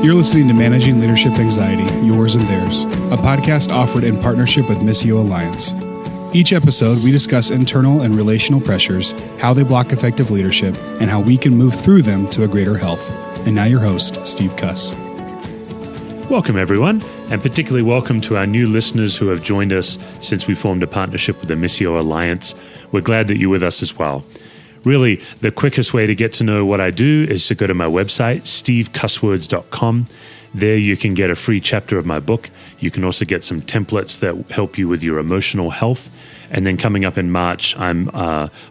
You're listening to Managing Leadership Anxiety, Yours and Theirs, a podcast offered in partnership with Missio Alliance. Each episode, we discuss internal and relational pressures, how they block effective leadership, and how we can move through them to a greater health. And now your host, Steve Cuss. Welcome, everyone, and particularly welcome to our new listeners who have joined us since we formed a partnership with the Missio Alliance. We're glad that you're with us as well. Really, the quickest way to get to know what I do is to go to my website, stevecusswords.com. There you can get a free chapter of my book. You can also get some templates that help you with your emotional health. And then coming up in March, I'm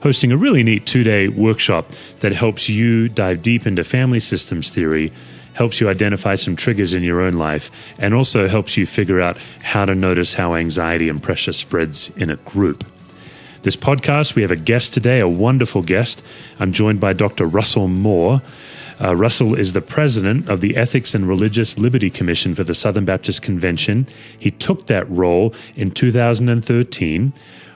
hosting a really neat 2-day workshop that helps you dive deep into family systems theory, helps you identify some triggers in your own life, and also helps you figure out how to notice how anxiety and pressure spreads in a group. This podcast, we have a guest today, a wonderful guest. I'm joined by Dr. Russell Moore. Russell is the president of the Ethics and Religious Liberty Commission for the Southern Baptist Convention. He took that role in 2013.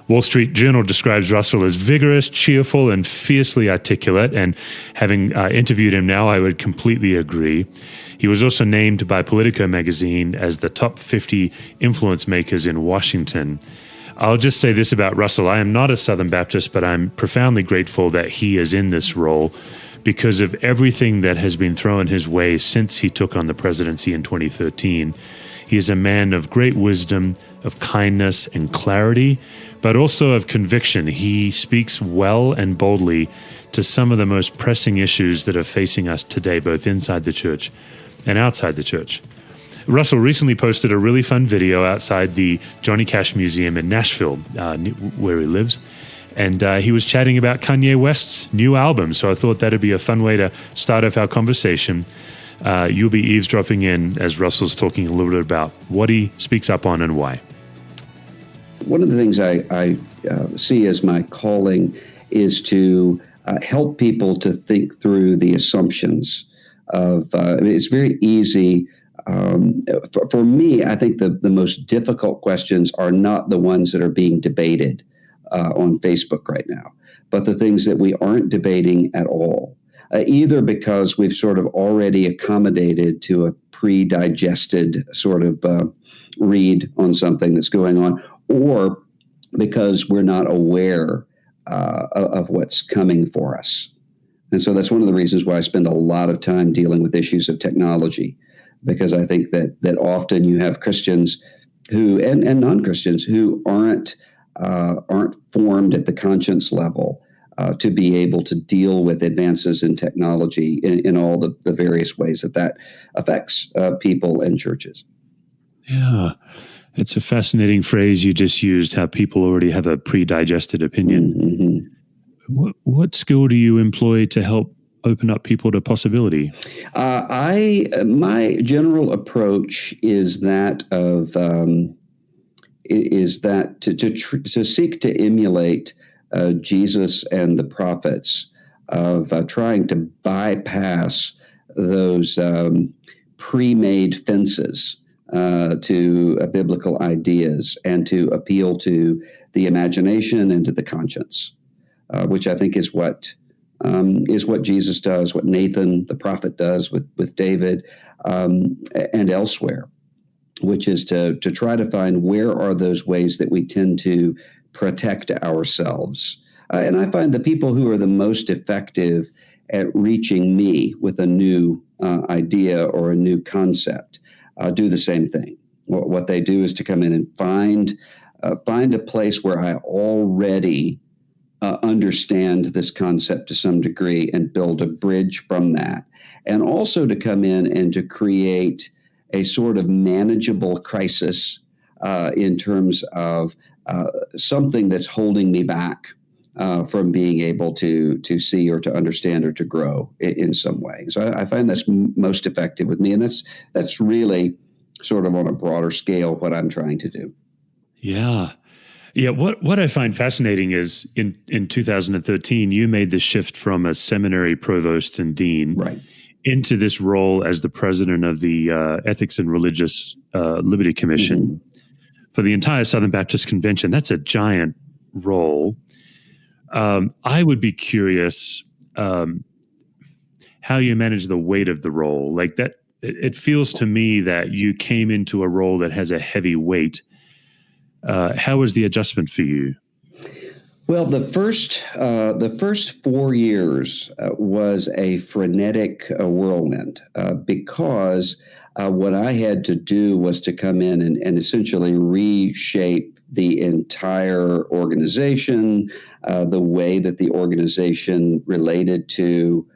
Wall Street Journal describes Russell as vigorous, cheerful, and fiercely articulate, and having interviewed him now, I would completely agree. He was also named by Politico magazine as the top 50 influence makers in Washington. I'll just say this about Russell. I am not a Southern Baptist, but I'm profoundly grateful that he is in this role because of everything that has been thrown his way since he took on the presidency in 2013. He is a man of great wisdom, of kindness and clarity, but also of conviction. He speaks well and boldly to some of the most pressing issues that are facing us today, both inside the church and outside the church. Russell recently posted a really fun video outside the Johnny Cash Museum in Nashville, where he lives, and he was chatting about Kanye West's new album, so I thought that'd be a fun way to start off our conversation. You'll be eavesdropping in as Russell's talking a little bit about what he speaks up on and why. One of the things I see as my calling is to help people to think through the assumptions of, it's very easy. For me, I think the most difficult questions are not the ones that are being debated on Facebook right now, but the things that we aren't debating at all, either because we've sort of already accommodated to a pre-digested sort of read on something that's going on, or because we're not aware of what's coming for us. And so that's one of the reasons why I spend a lot of time dealing with issues of technology, because I think that often you have Christians who and non-Christians who aren't formed at the conscience level to be able to deal with advances in technology in all the various ways that affects people and churches. Yeah, it's a fascinating phrase you just used, how people already have a pre-digested opinion. Mm-hmm. What skill do you employ to help open up people to possibility? My general approach is that of to seek to emulate Jesus and the prophets of trying to bypass those pre-made fences to biblical ideas and to appeal to the imagination and to the conscience, which I think is what Jesus does, what Nathan, the prophet, does with David and elsewhere, which is to try to find where are those ways that we tend to protect ourselves. And I find the people who are the most effective at reaching me with a new idea or a new concept do the same thing. What they do is to come in and find a place where I already understand this concept to some degree and build a bridge from that. And also to come in and to create a sort of manageable crisis in terms of something that's holding me back from being able to see or to understand or to grow in some way. So I find that's most effective with me. And that's really sort of on a broader scale what I'm trying to do. Yeah. Yeah, what I find fascinating is in 2013, you made the shift from a seminary provost and dean into this role as the president of the Ethics and Religious Liberty Commission for the entire Southern Baptist Convention. That's a giant role. I would be curious how you manage the weight of the role. Like that, it feels to me that you came into a role that has a heavy weight. How was the adjustment for you? Well, the first 4 years was a frenetic whirlwind because what I had to do was to come in and essentially reshape the entire organization, the way that the organization related to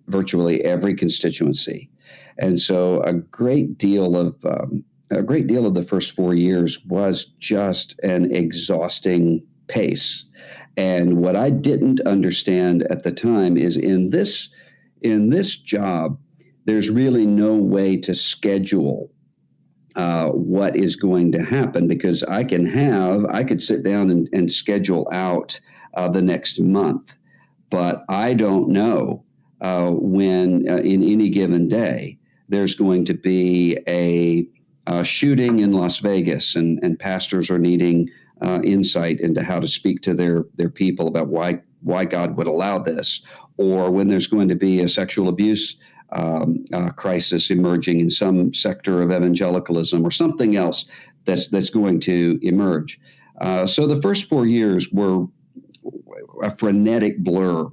virtually every constituency, and so a great deal of the first 4 years was just an exhausting pace. And what I didn't understand at the time is in this job, there's really no way to schedule what is going to happen, because I could sit down and schedule out the next month, but I don't know when in any given day there's going to be a shooting in Las Vegas, and pastors are needing insight into how to speak to their people about why God would allow this, or when there's going to be a sexual abuse crisis emerging in some sector of evangelicalism, or something else that's going to emerge. So the first 4 years were a frenetic blur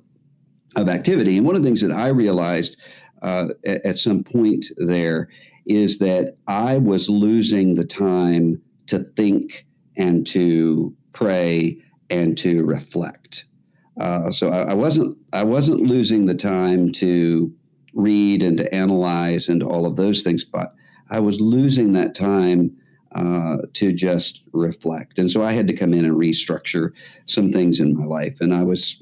of activity, and one of the things that I realized at some point there is that I was losing the time to think and to pray and to reflect. So I wasn't losing the time to read and to analyze and all of those things, but I was losing that time to just reflect. And so I had to come in and restructure some things in my life, and I was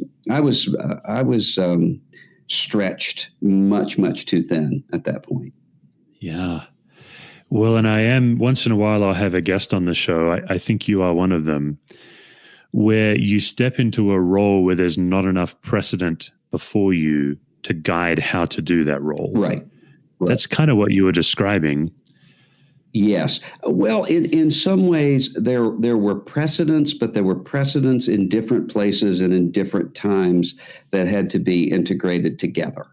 stretched much too thin at that point. Yeah. Well, and I am, once in a while, I'll have a guest on the show. I think you are one of them, where you step into a role where there's not enough precedent before you to guide how to do that role. Right. That's kind of what you were describing. Yes. Well, in some ways, there were precedents, but there were precedents in different places and in different times that had to be integrated together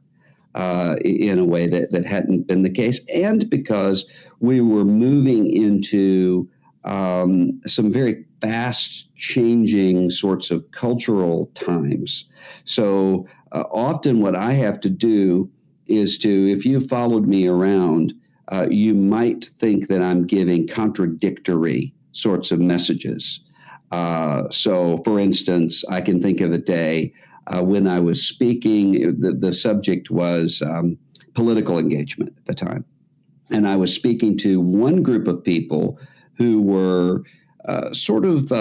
in a way that hadn't been the case, and because we were moving into some very fast changing sorts of cultural times. So often what I have to do is if you followed me around, you might think that I'm giving contradictory sorts of messages. So for instance, I can think of a day when I was speaking, the subject was political engagement at the time. And I was speaking to one group of people who were sort of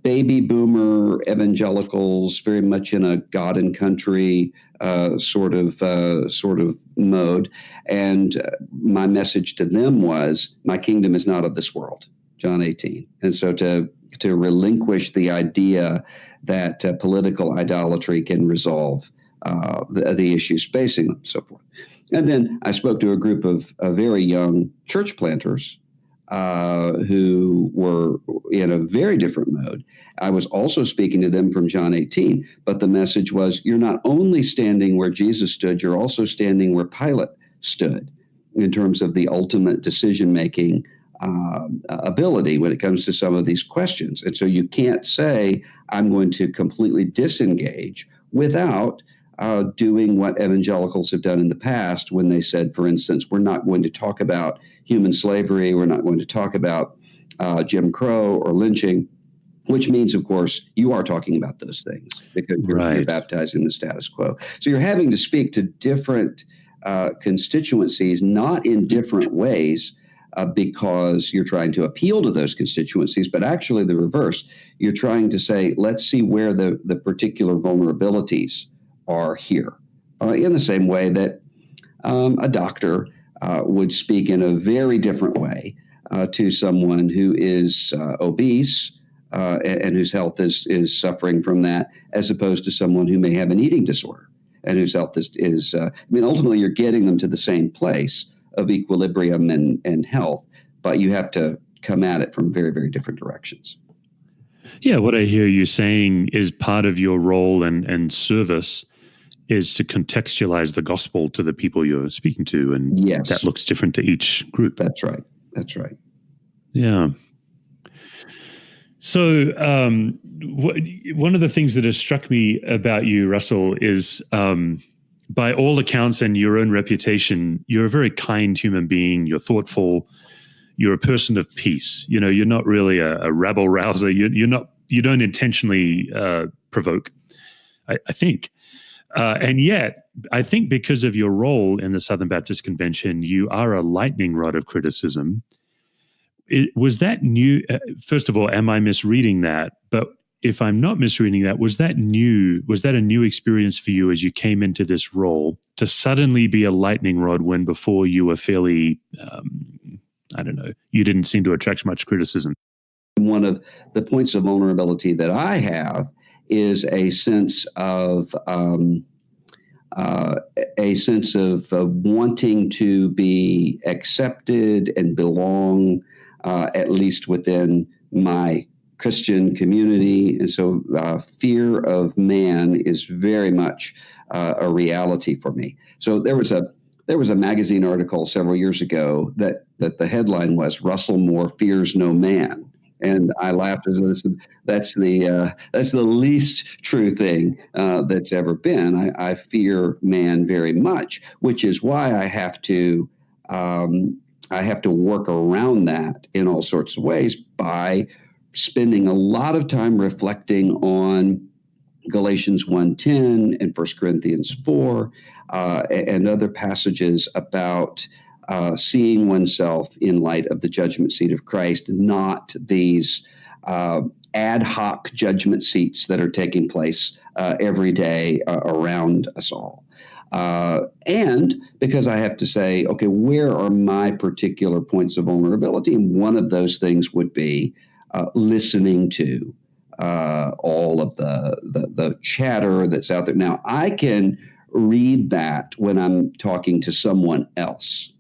baby boomer evangelicals, very much in a God and country sort of mode. And my message to them was, "My kingdom is not of this world," John 18. And so to relinquish the idea that political idolatry can resolve the issues facing them, so forth. And then I spoke to a group of very young church planters who were in a very different mode. I was also speaking to them from John 18, but the message was, you're not only standing where Jesus stood, you're also standing where Pilate stood in terms of the ultimate decision-making ability when it comes to some of these questions. And so you can't say, I'm going to completely disengage without doing what evangelicals have done in the past when they said, for instance, we're not going to talk about human slavery, we're not going to talk about Jim Crow or lynching, which means, of course, you are talking about those things because you're baptizing the status quo. So you're having to speak to different constituencies, not in different ways, because you're trying to appeal to those constituencies, but actually the reverse. You're trying to say, let's see where the particular vulnerabilities are here. In the same way that a doctor would speak in a very different way to someone who is obese and whose health is suffering from that, as opposed to someone who may have an eating disorder and whose health is ultimately you're getting them to the same place of equilibrium and health, but you have to come at it from very, very different directions. Yeah, what I hear you saying is part of your role and service is to contextualize the gospel to the people you're speaking to, and Yes. that looks different to each group. That's right. That's right. Yeah. So one of the things that has struck me about you, Russell, is by all accounts and your own reputation, you're a very kind human being. You're thoughtful. You're a person of peace. You know, you're not really a rabble rouser. You don't intentionally provoke, I think. And yet, I think because of your role in the Southern Baptist Convention, you are a lightning rod of criticism. Was that new? First of all, am I misreading that? But if I'm not misreading that, was that new? Was that a new experience for you as you came into this role to suddenly be a lightning rod when before you were fairly, I don't know, you didn't seem to attract much criticism? One of the points of vulnerability that I have is a sense of wanting to be accepted and belong, at least within my Christian community. And so fear of man is very much a reality for me. So there was a magazine article several years ago that the headline was "Russell Moore Fears No Man." And I laughed as that's the least true thing that's ever been. I fear man very much, which is why I have to work around that in all sorts of ways by spending a lot of time reflecting on Galatians 1:10 and 1 Corinthians 4 and other passages about seeing oneself in light of the judgment seat of Christ, not these ad hoc judgment seats that are taking place every day around us all. And because I have to say, okay, where are my particular points of vulnerability? And one of those things would be listening to all of the chatter that's out there. Now, I can read that when I'm talking to someone else.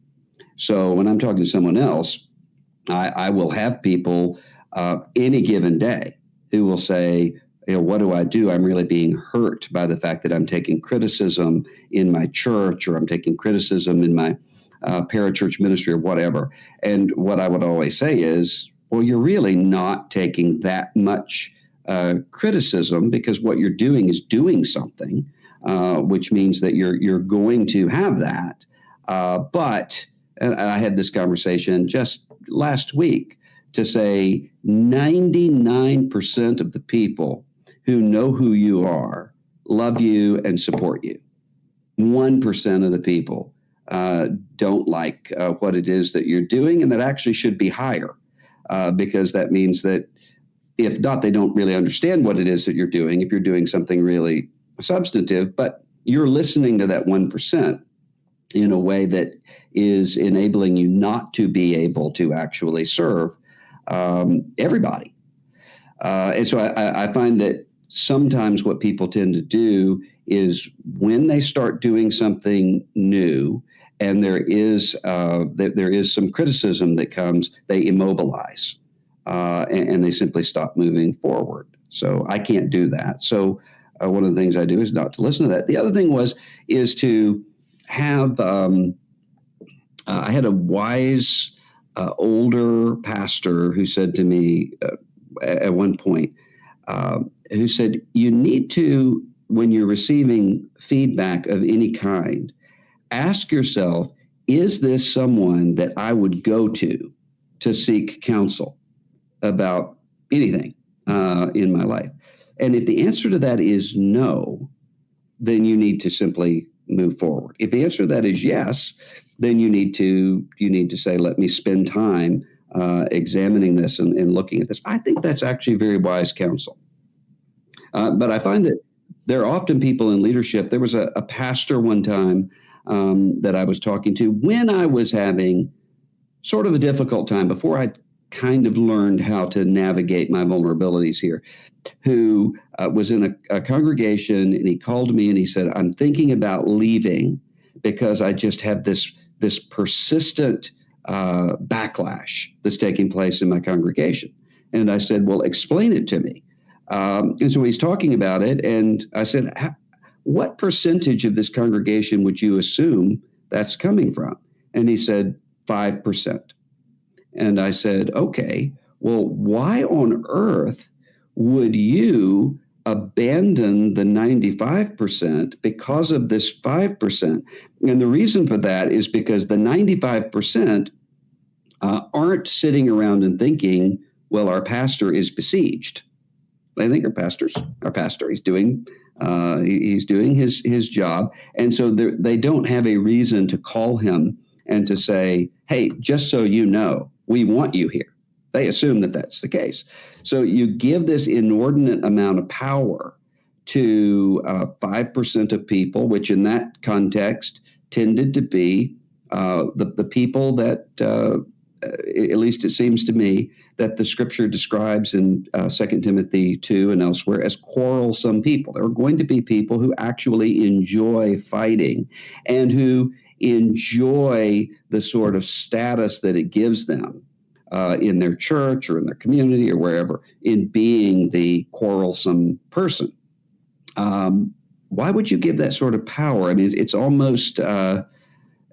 So when I'm talking to someone else, I will have people any given day who will say, what do I do? I'm really being hurt by the fact that I'm taking criticism in my church, or I'm taking criticism in my parachurch ministry, or whatever. And what I would always say is, well, you're really not taking that much criticism, because what you're doing is doing something, which means that you're going to have that. But and I had this conversation just last week to say 99% of the people who know who you are love you and support you. 1% of the people don't like what it is that you're doing, and that actually should be higher because that means that if not, they don't really understand what it is that you're doing, if you're doing something really substantive, but you're listening to that 1% in a way that is enabling you not to be able to actually serve everybody. And so I find that sometimes what people tend to do is when they start doing something new and there is some criticism that comes, they immobilize and they simply stop moving forward. So I can't do that. So one of the things I do is not to listen to that. The other thing is to have, I had a wise older pastor who said to me at one point, who said, you need to, when you're receiving feedback of any kind, ask yourself, is this someone that I would go to seek counsel about anything in my life? And if the answer to that is no, then you need to simply move forward. If the answer to that is yes, then you need to say, let me spend time examining this and looking at this. I think that's actually very wise counsel. But I find that there are often people in leadership. There was a pastor one time that I was talking to when I was having sort of a difficult time, before I kind of learned how to navigate my vulnerabilities here, who was in a congregation, and he called me and he said, I'm thinking about leaving because I just have this persistent backlash that's taking place in my congregation. And I said, well, explain it to me. And so he's talking about it. And I said, what percentage of this congregation would you assume that's coming from? And he said, 5%. And I said, okay, well, why on earth would you abandon the 95% because of this 5%? And the reason for that is because the 95% aren't sitting around and thinking, well, our pastor is besieged. They think our pastor, he's doing his job. And so they don't have a reason to call him and to say, hey, just so you know, we want you here. They assume that that's the case. So you give this inordinate amount of power to 5% of people, which in that context tended to be the people that, at least it seems to me, that the scripture describes in 2 Timothy 2 and elsewhere as quarrelsome people. There are going to be people who actually enjoy fighting and who enjoy the sort of status that it gives them in their church or in their community or wherever, in being the quarrelsome person. Why would you give that sort of power? I mean, it's almost,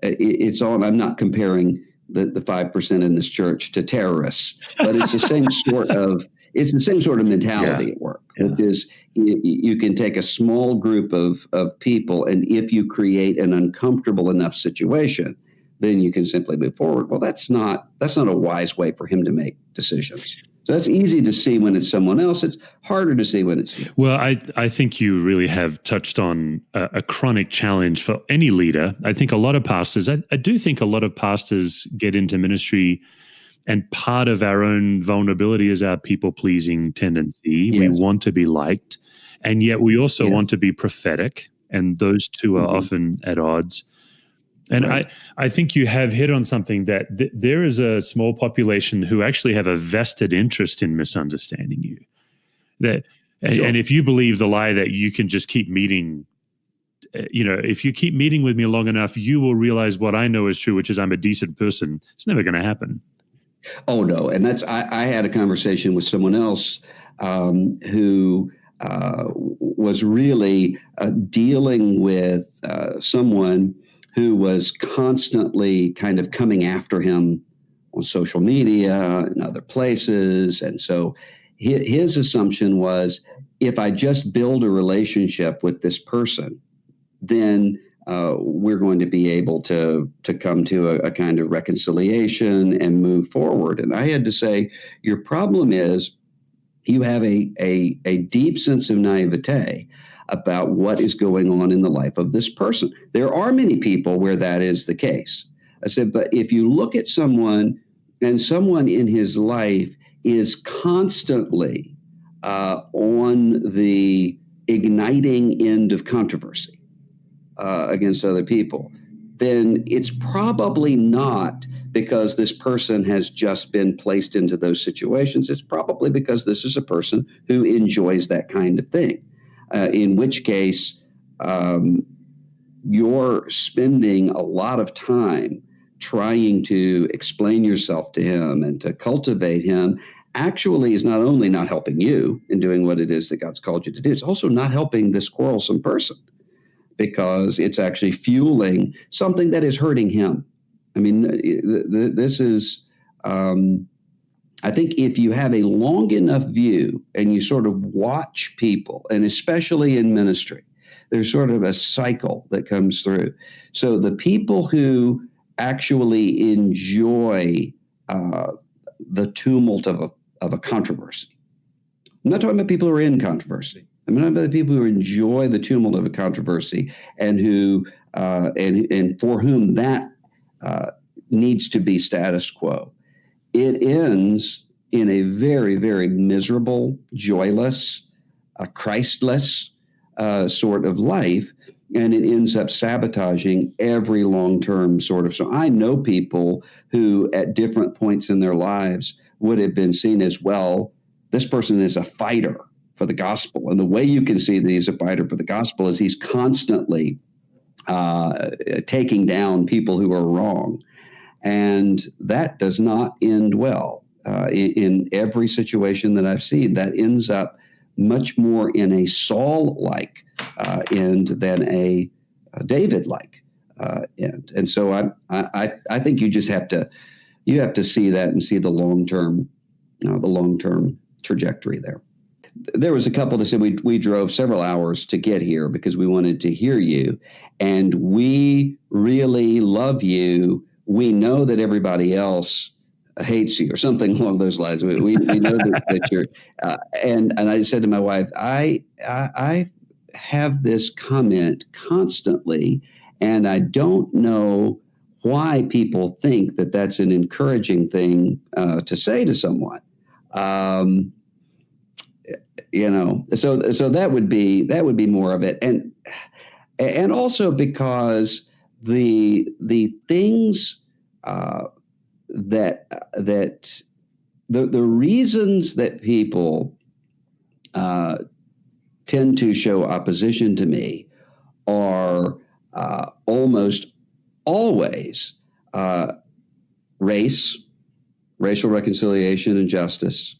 it's all, I'm not comparing the 5% in this church to terrorists, but it's the same sort of mentality at work, which is you can take a small group of people, and if you create an uncomfortable enough situation, then you can simply move forward. Well, that's not a wise way for him to make decisions. So that's easy to see when it's someone else. It's harder to see when it's you. Well, I think you really have touched on a chronic challenge for any leader. I think a lot of pastors, I do think a lot of pastors get into ministry, and part of our own vulnerability is our people-pleasing tendency. Yes. We want to be liked, and yet we also want to be prophetic, and those two are often at odds. And right. I think you have hit on something that there is a small population who actually have a vested interest in misunderstanding you. And if you believe the lie that you can just keep meeting, if you keep meeting with me long enough, you will realize what I know is true, which is I'm a decent person. It's never going to happen. Oh, no. And I had a conversation with someone else who was really dealing with someone who was constantly kind of coming after him on social media and other places. And so his assumption was, if I just build a relationship with this person, then we're going to be able to come to a kind of reconciliation and move forward. And I had to say, your problem is you have a deep sense of naivete about what is going on in the life of this person. There are many people where that is the case. I said, but if you look at someone and someone in his life is constantly on the igniting end of controversy against other people, then it's probably not because this person has just been placed into those situations. It's probably because this is a person who enjoys that kind of thing. In which case, you're spending a lot of time trying to explain yourself to him and to cultivate him actually is not only not helping you in doing what it is that God's called you to do, it's also not helping this quarrelsome person, because it's actually fueling something that is hurting him. I mean, this is... I think if you have a long enough view and you sort of watch people, and especially in ministry, there's sort of a cycle that comes through. So the people who actually enjoy the tumult of a controversy, I'm not talking about people who are in controversy. I'm talking about the people who enjoy the tumult of a controversy and who and for whom that needs to be status quo. It ends in a very, very miserable, joyless, Christless sort of life, and it ends up sabotaging every long-term sort of. So I know people who at different points in their lives would have been seen as, well, this person is a fighter for the gospel. And the way you can see that he's a fighter for the gospel is he's constantly taking down people who are wrong. And that does not end well in every situation that I've seen. That ends up much more in a Saul-like end than a David-like end. And so I think you just have to see that and see the long-term trajectory there. There was a couple that said we drove several hours to get here because we wanted to hear you, and we really love you. We know that everybody else hates you, or something along those lines. We know that you're. And I said to my wife, I have this comment constantly, and I don't know why people think that that's an encouraging thing to say to someone. So that would be more of it, and also because the things that the reasons that people tend to show opposition to me are almost always racial reconciliation and justice,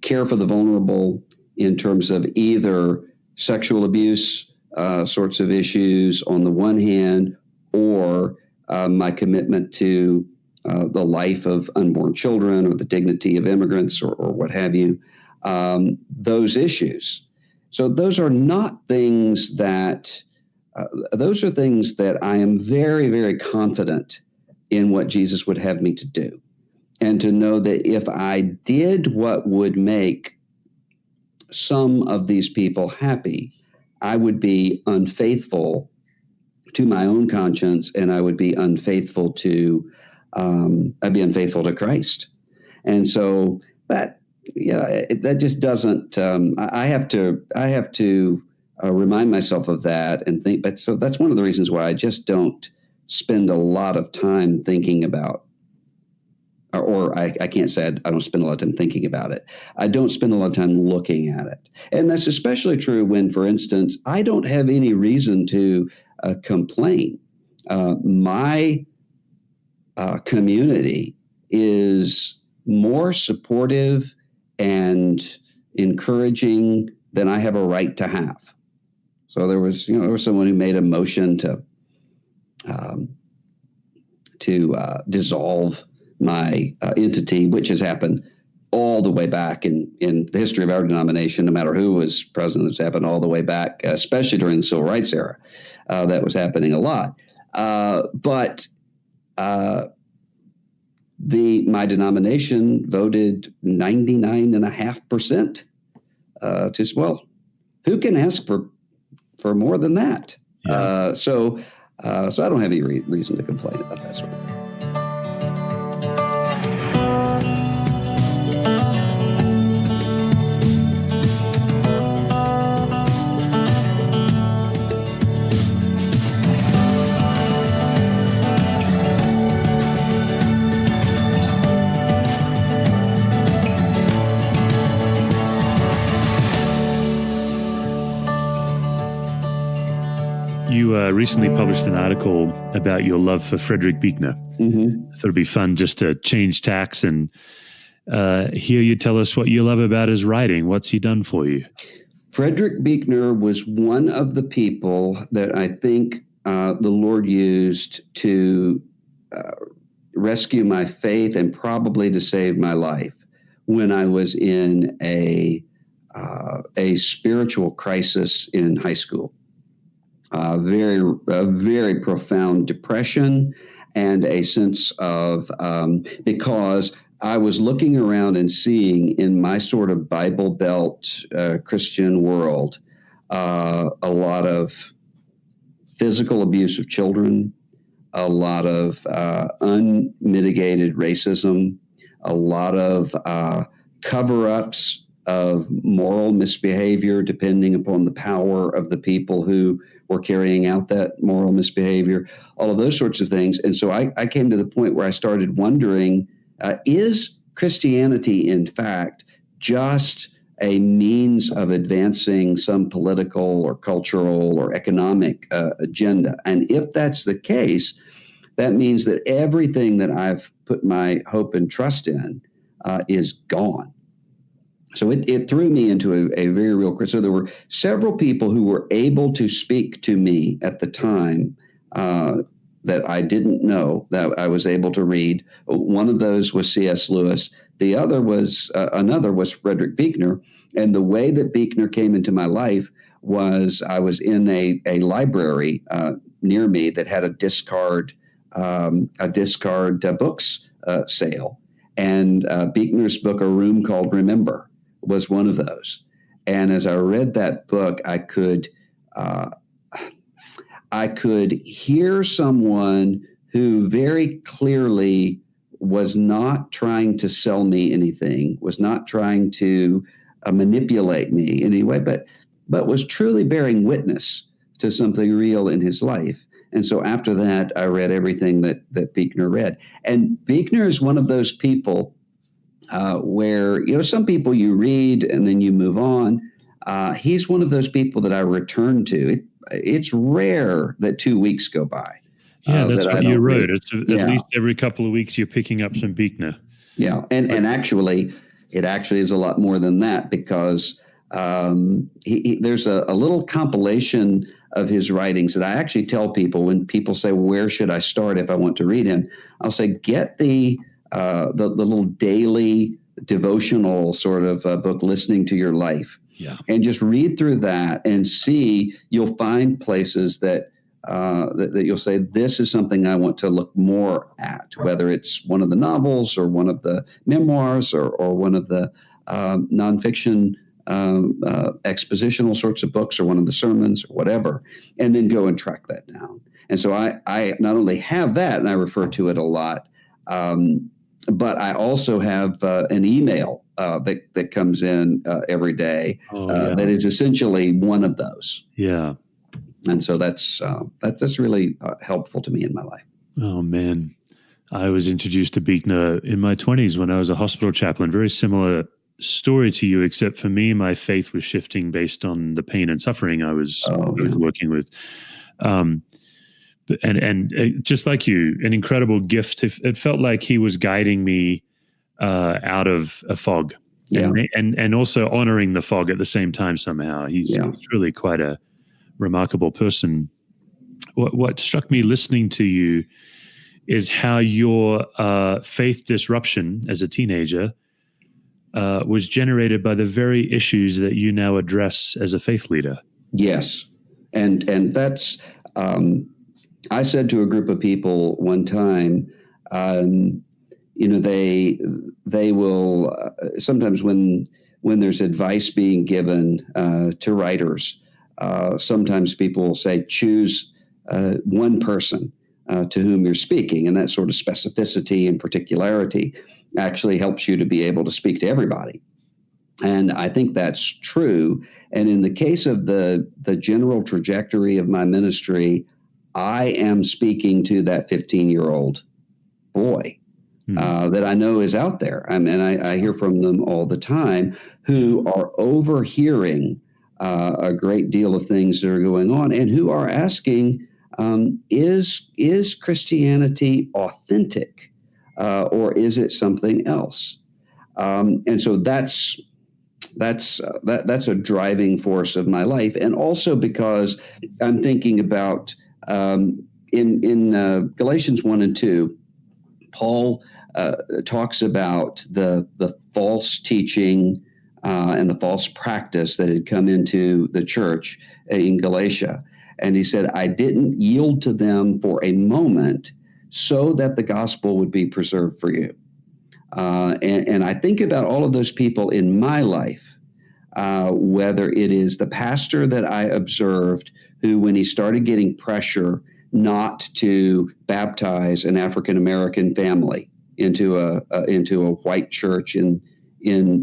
care for the vulnerable in terms of either sexual abuse sorts of issues on the one hand, or my commitment to the life of unborn children or the dignity of immigrants or what have you, those issues. So those are not things that, those are things that I am very, very confident in what Jesus would have me to do. And to know that if I did what would make some of these people happy, I would be unfaithful to my own conscience, and I would be unfaithful to Christ. And so that just doesn't. I have to remind myself of that and think. But so that's one of the reasons why I just don't spend a lot of time thinking about. Or I can't say I don't spend a lot of time thinking about it. I don't spend a lot of time looking at it. And that's especially true when, for instance, I don't have any reason to complain. My community is more supportive and encouraging than I have a right to have. So there was someone who made a motion to dissolve my entity, which has happened all the way back in the history of our denomination, no matter who was president. It's happened all the way back, especially during the civil rights era. That was happening a lot. But my denomination voted 99.5% to, well, who can ask for more than that? Yeah. So I don't have any reason to complain about that sort of thing. You recently published an article about your love for Frederick Buechner. Mm-hmm. I thought it'd be fun just to change tacks and hear you tell us what you love about his writing. What's he done for you? Frederick Buechner was one of the people that I think the Lord used to rescue my faith and probably to save my life when I was in a spiritual crisis in high school. Very profound depression and a sense of, because I was looking around and seeing in my sort of Bible Belt Christian world a lot of physical abuse of children, a lot of unmitigated racism, a lot of cover-ups of moral misbehavior depending upon the power of the people who were carrying out that moral misbehavior, all of those sorts of things. And so I came to the point where I started wondering, is Christianity, in fact, just a means of advancing some political or cultural or economic agenda? And if that's the case, that means that everything that I've put my hope and trust in is gone. So it threw me into a very real crisis. So there were several people who were able to speak to me at the time that I didn't know that I was able to read. One of those was C.S. Lewis. The other was another was Frederick Buechner. And the way that Buechner came into my life was I was in a library near me that had a discard books sale, and Buechner's book, A Room Called Remember, was one of those. And as I read that book, I could hear someone who very clearly was not trying to sell me anything, was not trying to manipulate me in any way, but was truly bearing witness to something real in his life. And so after that, I read everything that Buechner read. And Buechner is one of those people where, some people you read and then you move on. He's one of those people that I return to. It's rare that 2 weeks go by. Yeah, that's what you wrote. It's at least every couple of weeks you're picking up some Buechner. Yeah, and actually, it actually is a lot more than that, because there's a little compilation of his writings that I actually tell people when people say, where should I start if I want to read him? I'll say, get the little daily devotional sort of book, Listening to Your Life. Yeah. And just read through that and see, you'll find places that you'll say, this is something I want to look more at, whether it's one of the novels or one of the memoirs or one of the nonfiction expositional sorts of books or one of the sermons or whatever, and then go and track that down. And so I not only have that, and I refer to it a lot, but I also have an email that comes in every day that is essentially one of those. Yeah. And so that's really helpful to me in my life. Oh, man. I was introduced to Buechner in my 20s when I was a hospital chaplain. Very similar story to you, except for me, my faith was shifting based on the pain and suffering I was working with. And just like you, an incredible gift. It felt like he was guiding me out of a fog, and also honoring the fog at the same time somehow. He's really quite a remarkable person. What struck me listening to you is how your faith disruption as a teenager was generated by the very issues that you now address as a faith leader. Yes, and that's. I said to a group of people one time, they will sometimes when there's advice being given to writers, sometimes people will say, choose one person to whom you're speaking, and that sort of specificity and particularity actually helps you to be able to speak to everybody. And I think that's true. And in the case of the general trajectory of my ministry, I am speaking to that 15-year-old boy that I know is out there. And I hear from them all the time who are overhearing a great deal of things that are going on and who are asking, is Christianity authentic or is it something else? And so that's a driving force of my life. And also because I'm thinking about in Galatians 1 and 2, Paul talks about the false teaching and the false practice that had come into the church in Galatia. And he said, I didn't yield to them for a moment so that the gospel would be preserved for you. And I think about all of those people in my life, whether it is the pastor that I observed who, when he started getting pressure not to baptize an African-American family into a white church in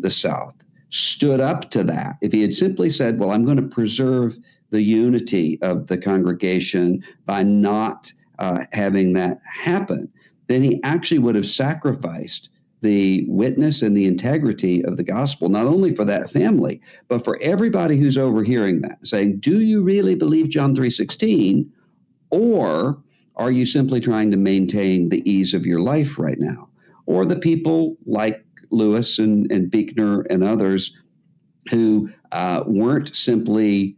the South, stood up to that. If he had simply said, well, I'm going to preserve the unity of the congregation by not having that happen, then he actually would have sacrificed the witness and the integrity of the gospel, not only for that family, but for everybody who's overhearing that, saying, do you really believe John 3:16, or are you simply trying to maintain the ease of your life right now? Or the people like Lewis and Buechner and others who weren't simply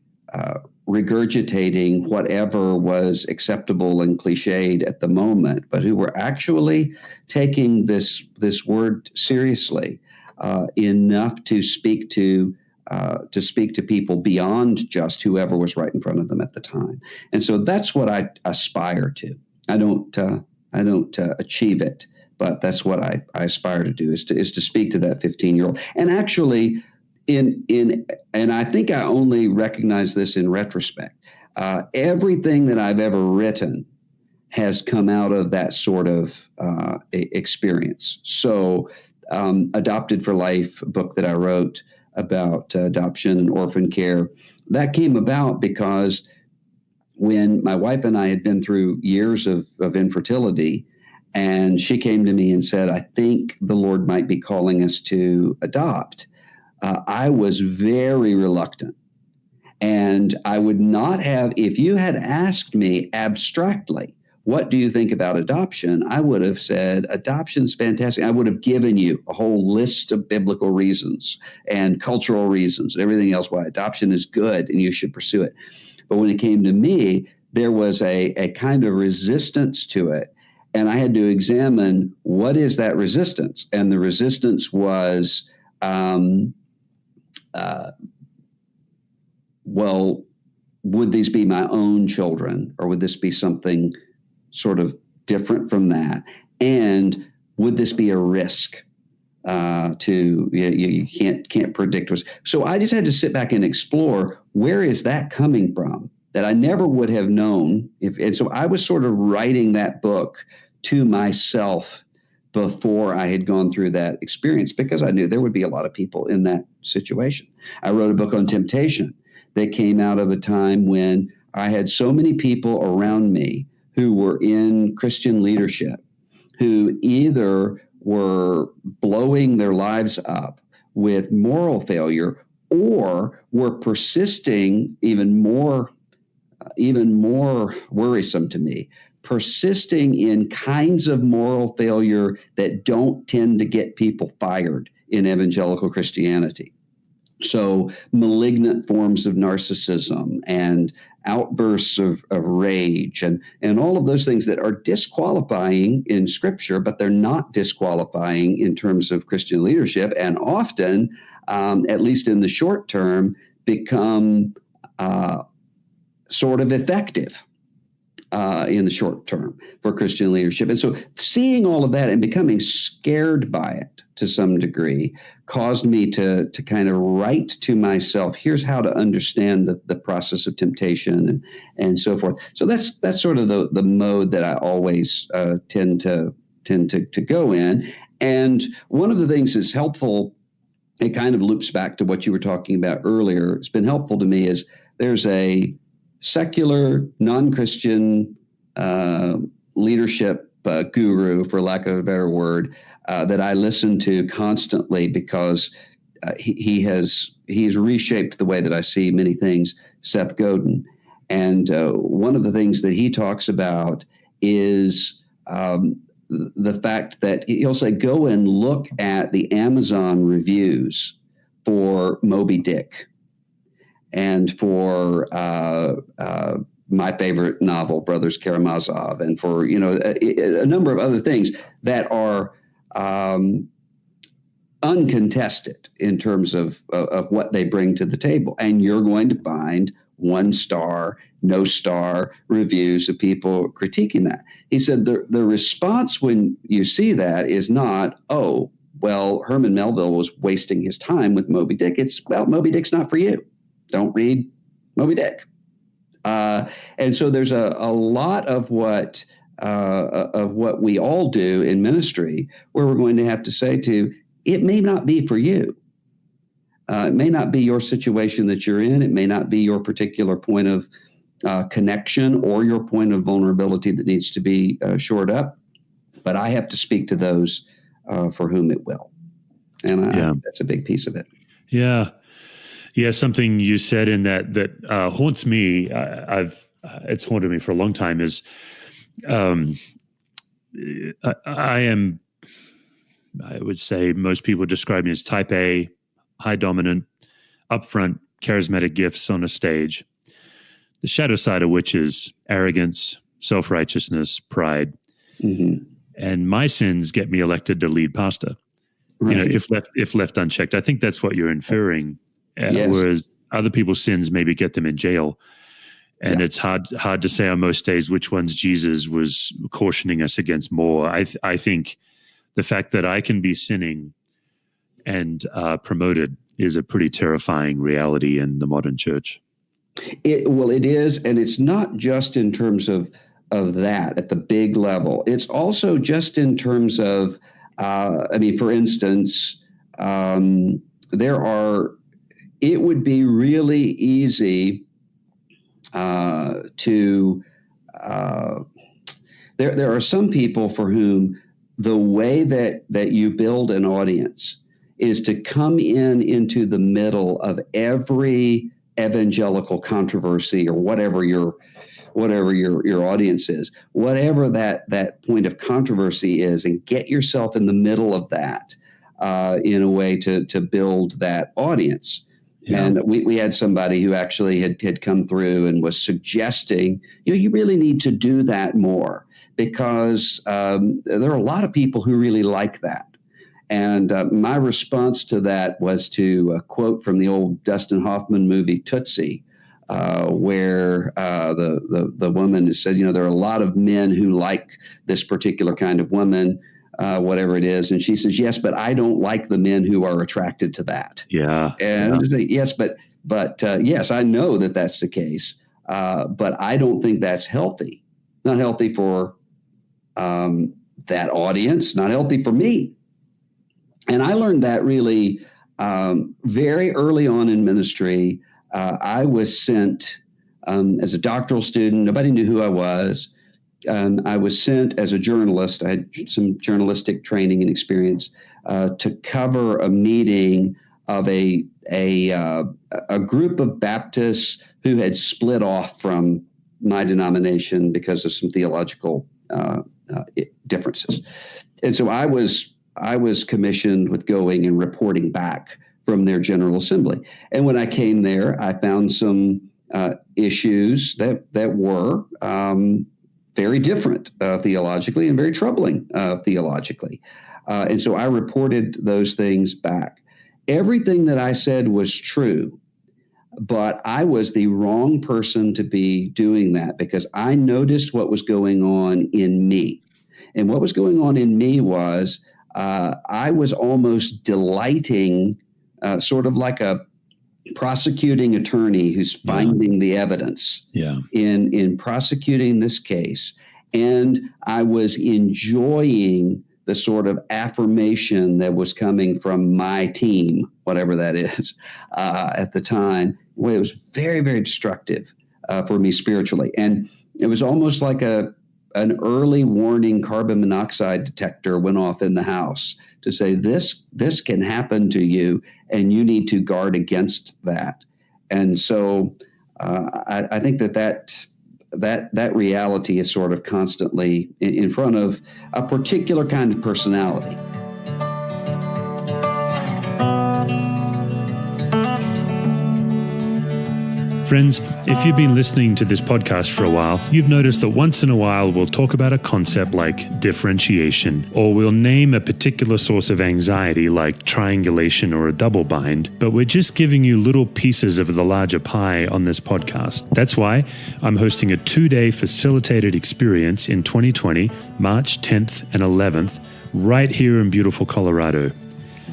regurgitating whatever was acceptable and cliched at the moment, but who were actually taking this word seriously enough to speak to people beyond just whoever was right in front of them at the time. And so that's what I aspire to. I don't achieve it, but that's what I aspire to do, is to speak to that 15-year-old. And actually, and I think I only recognize this in retrospect. Everything that I've ever written has come out of that sort of experience. So, Adopted for Life, a book that I wrote about adoption and orphan care, that came about because when my wife and I had been through years of infertility, and she came to me and said, I think the Lord might be calling us to adopt. I was very reluctant. And I would not have, if you had asked me abstractly, what do you think about adoption? I would have said, adoption's fantastic. I would have given you a whole list of biblical reasons and cultural reasons and everything else why adoption is good and you should pursue it. But when it came to me, there was a kind of resistance to it. And I had to examine, what is that resistance? And the resistance was, well, would these be my own children, or would this be something sort of different from that? And would this be a risk? You can't predict. So I just had to sit back and explore, where is that coming from that I never would have known. And so I was sort of writing that book to myself before I had gone through that experience, because I knew there would be a lot of people in that situation. I wrote a book on temptation that came out of a time when I had so many people around me who were in Christian leadership, who either were blowing their lives up with moral failure, or were persisting, even more worrisome to me, persisting in kinds of moral failure that don't tend to get people fired in evangelical Christianity. So malignant forms of narcissism and outbursts of rage and all of those things that are disqualifying in Scripture, but they're not disqualifying in terms of Christian leadership, and often, at least in the short term, become sort of effective in the short term for Christian leadership. And so seeing all of that and becoming scared by it to some degree caused me to kind of write to myself, here's how to understand the process of temptation and so forth. So that's sort of the mode that I always tend to go in. And one of the things that's helpful, it kind of loops back to what you were talking about earlier, it's been helpful to me, is there's a secular, non-Christian leadership guru, for lack of a better word, that I listen to constantly, because he's reshaped the way that I see many things, Seth Godin. And one of the things that he talks about is the fact that he'll say, go and look at the Amazon reviews for Moby Dick and for my favorite novel, Brothers Karamazov, and for a number of other things that are uncontested in terms of what they bring to the table. And you're going to find 1-star, no-star reviews of people critiquing that. He said the response when you see that is not, oh, well, Herman Melville was wasting his time with Moby Dick. It's, well, Moby Dick's not for you. Don't read Moby Dick. And so there's a lot of what we all do in ministry where we're going to have to say to, it may not be for you. It may not be your situation that you're in. It may not be your particular point of connection or your point of vulnerability that needs to be shored up. But I have to speak to those for whom it will. And that's a big piece of it. Yeah. Yeah, something you said in that haunts me. It's haunted me for a long time. Is I am I would say most people describe me as type A, high dominant, upfront, charismatic gifts on a stage. The shadow side of which is arrogance, self-righteousness, pride. Mm-hmm. And my sins get me elected to lead pastor. Right. If left unchecked. I think that's what you're inferring. Yes. Whereas other people's sins maybe get them in jail. And it's hard to say on most days which ones Jesus was cautioning us against more. I think the fact that I can be sinning and promoted is a pretty terrifying reality in the modern church. It is, and it's not just in terms of that at the big level. It's also just in terms of, for there would be really easy there are some people for whom the way that you build an audience is to come into the middle of every evangelical controversy or whatever your audience is, whatever that point of controversy is, and get yourself in the middle of that in a way to build that audience. Yeah. And we had somebody who actually had come through and was suggesting, you really need to do that more because there are a lot of people who really like that. And my response to that was to quote from the old Dustin Hoffman movie Tootsie, where the woman has said, there are a lot of men who like this particular kind of woman, whatever it is. And she says, yes, but I don't like the men who are attracted to that. Yeah. And yes, but yes, I know that that's the case. But I don't think that's healthy. Not healthy for that audience, not healthy for me. And I learned that really very early on in ministry. I was sent as a doctoral student. Nobody knew who I was. I was sent as a journalist. I had some journalistic training and experience to cover a meeting of a group of Baptists who had split off from my denomination because of some theological differences. And so I was commissioned with going and reporting back from their General Assembly. And when I came there, I found some issues that were very different theologically and very troubling theologically. And so I reported those things back. Everything that I said was true, but I was the wrong person to be doing that because I noticed what was going on in me. And what was going on in me was I was almost delighting, sort of like a prosecuting attorney who's finding the evidence in prosecuting this case. And I was enjoying the sort of affirmation that was coming from my team, whatever that is, at the time. Well, it was very, very destructive for me spiritually. And it was almost like an early warning carbon monoxide detector went off in the house to say, this can happen to you, and you need to guard against that. And so I think that reality is sort of constantly in front of a particular kind of personality. Friends, if you've been listening to this podcast for a while, you've noticed that once in a while we'll talk about a concept like differentiation, or we'll name a particular source of anxiety like triangulation or a double bind, but we're just giving you little pieces of the larger pie on this podcast. That's why I'm hosting a 2-day facilitated experience in 2020, March 10th and 11th, right here in beautiful Colorado.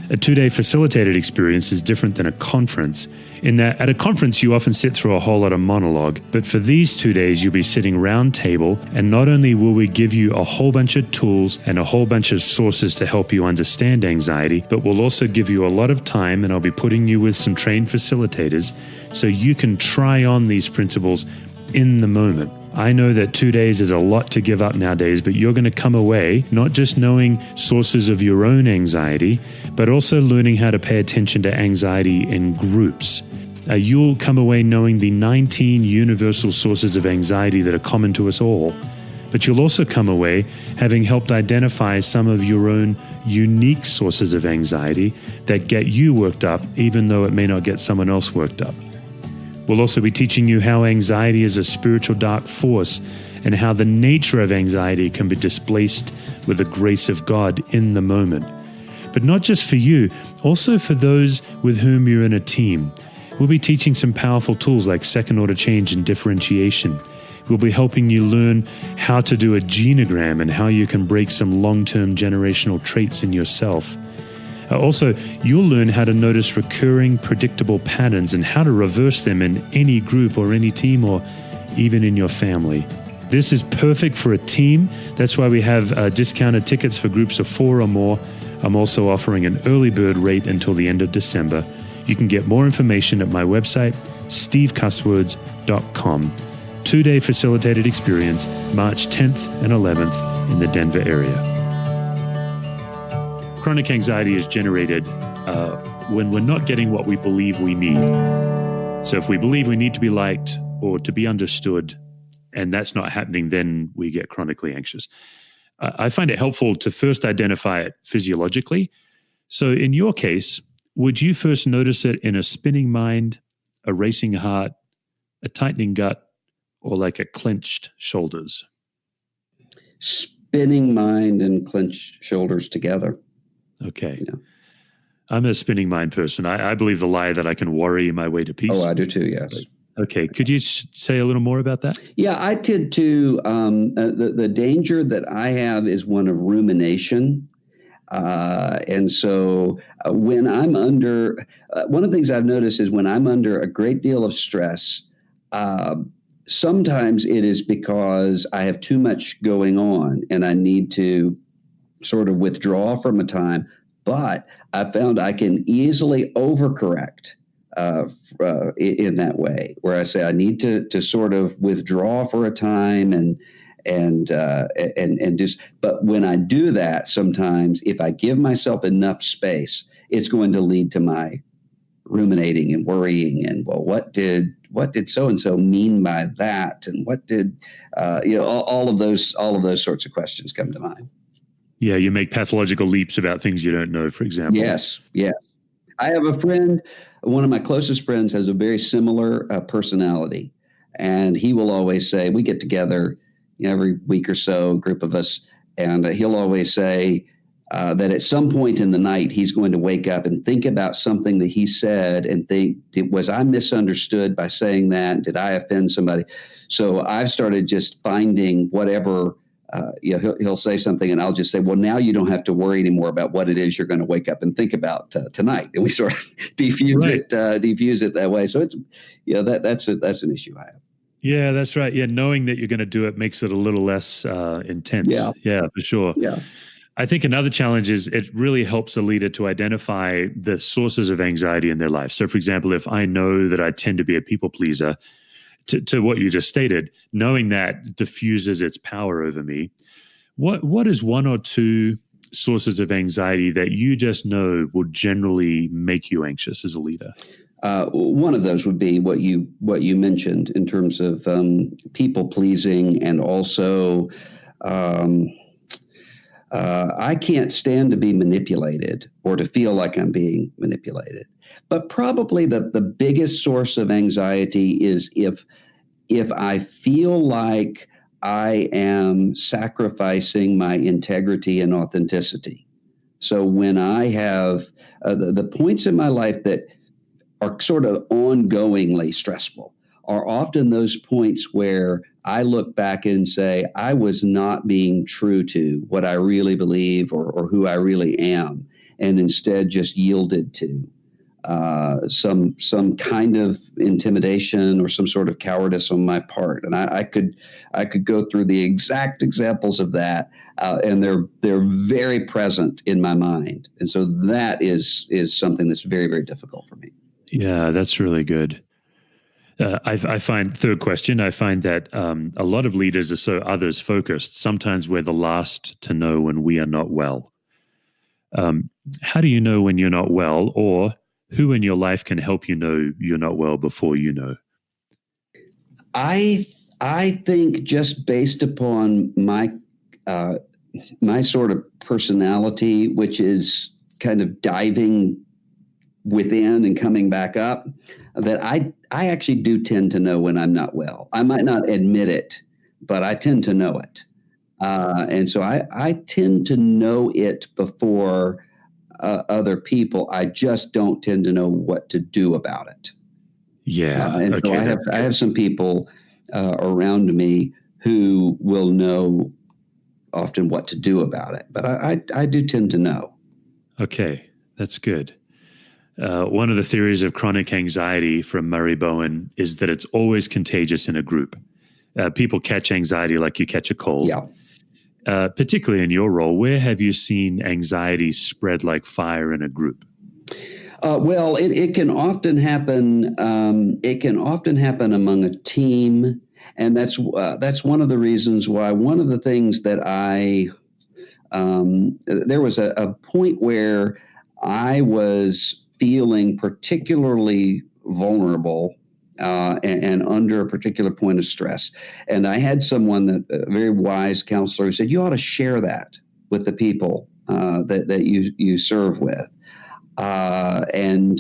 A 2-day facilitated experience is different than a conference in that at a conference you often sit through a whole lot of monologue, but for these 2 days you'll be sitting round table, and not only will we give you a whole bunch of tools and a whole bunch of sources to help you understand anxiety, but we'll also give you a lot of time, and I'll be putting you with some trained facilitators so you can try on these principles in the moment. I know that 2 days is a lot to give up nowadays, but you're going to come away not just knowing sources of your own anxiety, but also learning how to pay attention to anxiety in groups. You'll come away knowing the 19 universal sources of anxiety that are common to us all. but you'll also come away having helped identify some of your own unique sources of anxiety that get you worked up, even though it may not get someone else worked up. We'll also be teaching you how anxiety is a spiritual dark force and how the nature of anxiety can be displaced with the grace of God in the moment. But not just for you, also for those with whom you're in a team. We'll be teaching some powerful tools like second-order change and differentiation. We'll be helping you learn how to do a genogram and how you can break some long-term generational traits in yourself. Also, you'll learn how to notice recurring, predictable patterns and how to reverse them in any group or any team or even in your family. This is perfect for a team. That's why we have discounted tickets for groups of 4 or more. I'm also offering an early bird rate until the end of December. You can get more information at my website, stevecusswords.com. 2-day facilitated experience, March 10th and 11th in the Denver area. Chronic anxiety is generated when we're not getting what we believe we need. So if we believe we need to be liked or to be understood, and that's not happening, then we get chronically anxious. I find it helpful to first identify it physiologically. So in your case, would you first notice it in a spinning mind, a racing heart, a tightening gut, or like a clenched shoulders? Spinning mind and clenched shoulders together. Okay. Yeah. I'm a spinning mind person. I believe the lie that I can worry my way to peace. Oh, I do too, yes. Okay. Could you say a little more about that? Yeah, I tend to, the danger that I have is one of rumination. And so when I'm under, one of the things I've noticed is when I'm under a great deal of stress, sometimes it is because I have too much going on and I need to sort of withdraw from a time. But I found I can easily overcorrect in that way, where I say I need to sort of withdraw for a time and just. But when I do that, sometimes if I give myself enough space, it's going to lead to my ruminating and worrying and, well, what did so and so mean by that, and what did all of those sorts of questions come to mind. Yeah, you make pathological leaps about things you don't know, for example. Yes. I have a friend, one of my closest friends has a very similar personality. And he will always say, we get together every week or so, a group of us, and he'll always say that at some point in the night, he's going to wake up and think about something that he said and think, was I misunderstood by saying that? Did I offend somebody? So I've started just finding whatever. He'll say something and I'll just say, well, now you don't have to worry anymore about what it is you're going to wake up and think about tonight. And we sort of diffuse it that way. So it's, that's an issue I have. Yeah, that's right. Yeah. Knowing that you're going to do it makes it a little less intense. Yeah, for sure. Yeah. I think another challenge is it really helps a leader to identify the sources of anxiety in their life. So for example, if I know that I tend to be a people pleaser, to what you just stated, knowing that diffuses its power over me. What is one or two sources of anxiety that you just know will generally make you anxious as a leader? One of those would be what you mentioned in terms of people pleasing, and also I can't stand to be manipulated or to feel like I'm being manipulated. But probably the biggest source of anxiety is if I feel like I am sacrificing my integrity and authenticity. So when I have the points in my life that are sort of ongoingly stressful are often those points where I look back and say, I was not being true to what I really believe or who I really am, and instead just yielded to some kind of intimidation or some sort of cowardice on my part. And I could go through the exact examples of that, and they're very present in my mind. And so that is something that's very, very difficult for me. Yeah, that's really good. I find, third question, I find that a lot of leaders are so others focused. Sometimes we're the last to know when we are not well. How do you know when you're not well, or who in your life can help you know you're not well before you know? I I think just based upon my sort of personality, which is kind of diving within and coming back up, that I actually do tend to know when I'm not well. I might not admit it, but I tend to know it. And so I tend to know it before other people. I just don't tend to know what to do about it. Yeah. And so Okay. I have some people around me who will know often what to do about it, but I do tend to know. Okay. That's good. One of the theories of chronic anxiety from Murray Bowen is that it's always contagious in a group. People catch anxiety like you catch a cold. Yeah. Particularly in your role, where have you seen anxiety spread like fire in a group? Well, it can often happen. It can often happen among a team, and that's one of the reasons why. One of the things that there was a point where I was feeling particularly vulnerable and under a particular point of stress, and I had someone a very wise counselor, who said, "You ought to share that with the people that you serve with." And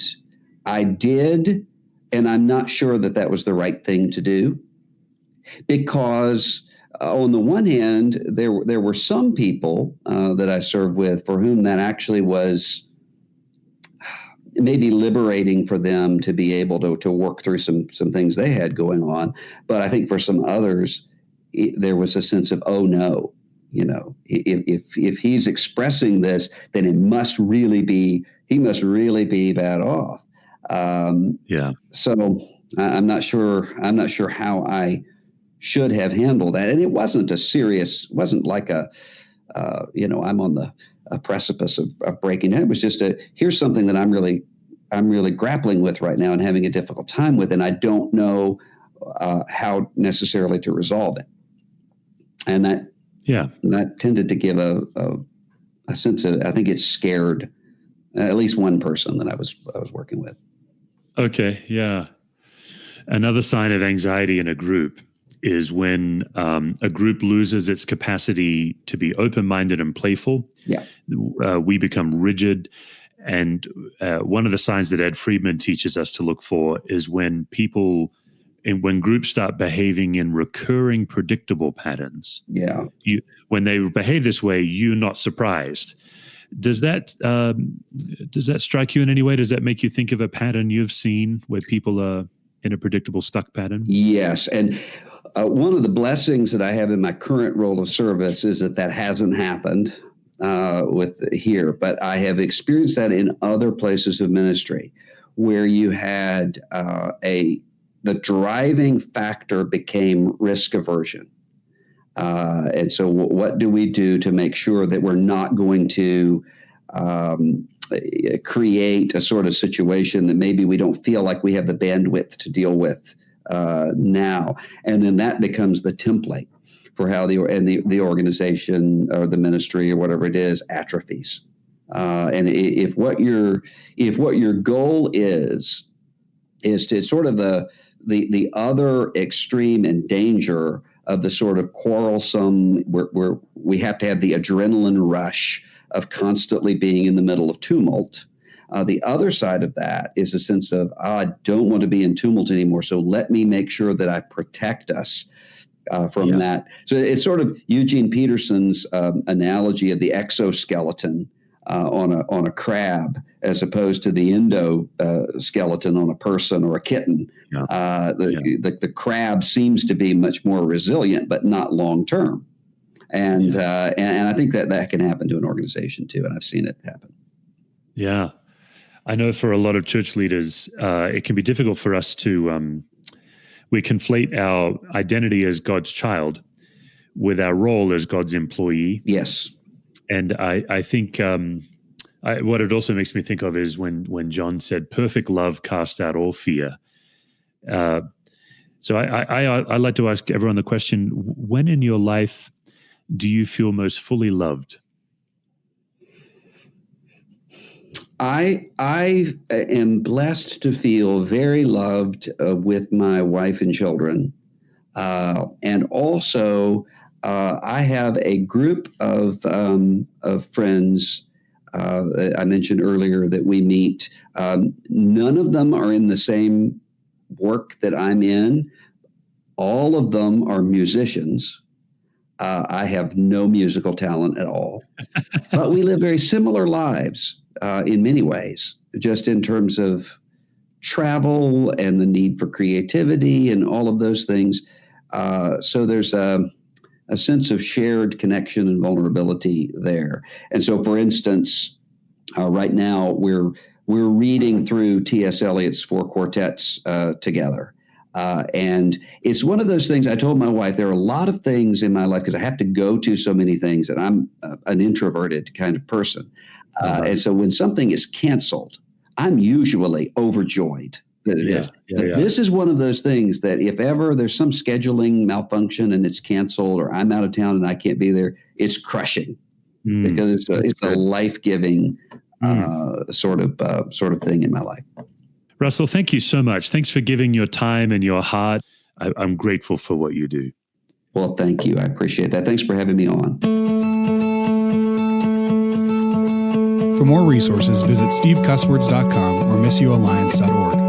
I did, and I'm not sure that was the right thing to do, because on the one hand, there were some people that I served with for whom that actually was maybe liberating for them to be able to work through some things they had going on. But I think for some others, there was a sense of, oh no, if he's expressing this, then he must really be bad off. Yeah. So I'm not sure how I should have handled that. And it wasn't like I'm on the precipice of breaking it. It was just here's something that I'm really grappling with right now and having a difficult time with, and I don't know how necessarily to resolve it. And that tended to give a sense of, I think it scared at least one person that I was working with. Okay. Yeah. Another sign of anxiety in a group is when a group loses its capacity to be open-minded and playful. Yeah. We become rigid. And one of the signs that Ed Friedman teaches us to look for is when groups start behaving in recurring, predictable patterns. Yeah. When they behave this way, you're not surprised. Does that strike you in any way? Does that make you think of a pattern you've seen where people are in a predictable, stuck pattern? Yes. And one of the blessings that I have in my current role of service is that hasn't happened with here, but I have experienced that in other places of ministry where you had the driving factor became risk aversion. And so what do we do to make sure that we're not going to create a sort of situation that maybe we don't feel like we have the bandwidth to deal with now? And then that becomes the template for how the organization or the ministry or whatever it is atrophies. And if what your goal is to sort of the other extreme and danger of the sort of quarrelsome, where we have to have the adrenaline rush of constantly being in the middle of tumult. The other side of that is a sense of, I don't want to be in tumult anymore, so let me make sure that I protect us from that. So it's sort of Eugene Peterson's analogy of the exoskeleton on a crab, as opposed to the endoskeleton on a person or a kitten. The crab seems to be much more resilient, but not long term. And I think that can happen to an organization too, and I've seen it happen. Yeah, I know for a lot of church leaders, it can be difficult for us to we conflate our identity as God's child with our role as God's employee. Yes. And I think what it also makes me think of is when John said, perfect love casts out all fear. So I like to ask everyone the question, when in your life do you feel most fully loved? I am blessed to feel very loved with my wife and children. And also, I have a group of friends I mentioned earlier that we meet. None of them are in the same work that I'm in. All of them are musicians. I have no musical talent at all, but we live very similar lives in many ways, just in terms of travel and the need for creativity and all of those things. So there's a sense of shared connection and vulnerability there. And so, for instance, right now we're reading through T.S. Eliot's Four Quartets together. And it's one of those things. I told my wife there are a lot of things in my life because I have to go to so many things, and I'm an introverted kind of person. And so when something is canceled, I'm usually overjoyed that it is. This is one of those things that if ever there's some scheduling malfunction and it's canceled, or I'm out of town and I can't be there, it's crushing because it's a life-giving sort of thing in my life. Russell, thank you so much. Thanks for giving your time and your heart. I'm grateful for what you do. Well, thank you. I appreciate that. Thanks for having me on. For more resources, visit stevecusswords.com or missioalliance.org.